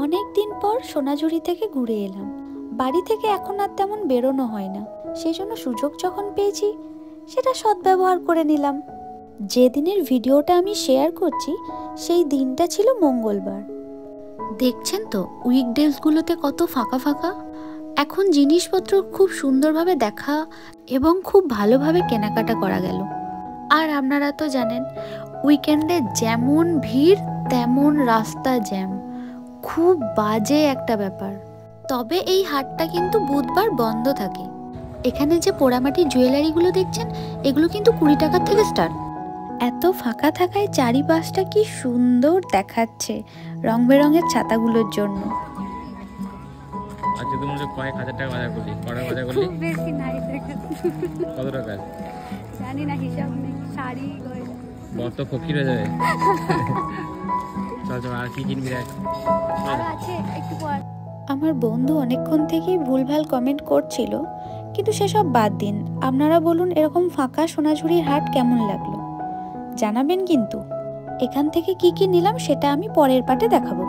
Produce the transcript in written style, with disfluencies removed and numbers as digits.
অনেক দিন পর সোনাঝুরি থেকে ঘুরে এলাম। বাড়ি থেকে এখন আর তেমন বেরোনো হয় না, সেই জন্য সুযোগ যখন পেয়েছি সেটা সদ্ব্যবহার করে নিলাম। যে দিনের ভিডিওটা আমি শেয়ার করছি সেই দিনটা ছিল মঙ্গলবার। দেখছেন তো উইকডেজগুলোতে কত ফাঁকা ফাঁকা। এখন জিনিসপত্র খুব সুন্দরভাবে দেখা এবং খুব ভালোভাবে কেনাকাটা করা গেল। আর আপনারা তো জানেন উইকেন্ডে যেমন ভিড় তেমন রাস্তা জ্যাম, খুব বাজে একটা ব্যাপার। তবে এই হাটটা কিন্তু বুধবার বন্ধ থাকে। এখানে যে পোড়ামাটির জুয়েলারিগুলো দেখছেন এগুলো কিন্তু 20 টাকা থেকে স্টার্ট। এত ফাঁকা থাকায় চারিপাশটা কি সুন্দর দেখাচ্ছে রং বেরঙের ছাতাগুলোর জন্য। আজকে তুমি কয়েক হাজার টাকা বাজার করলি, কটা বাজার করলি? খুব বেশি নাই, কত টাকা জানি না, হিসাব নেই। শাড়ি গয়না বড় তো ফকির হয়ে যাবে। চল চল, আর কি কিনবি দেখ। আর আছে একটু পর। আমার বন্ধু অনেকক্ষণ থেকেই ভুলভাল কমেন্ট করছিল, কিন্তু সেসব বাদ দিন। আপনারা বলুন এরকম ফাঁকা সোনাঝুরির হাট কেমন লাগলো জানাবেন কিন্তু। এখান থেকে কি কি নিলাম সেটা আমি পরের পার্টে দেখাবো।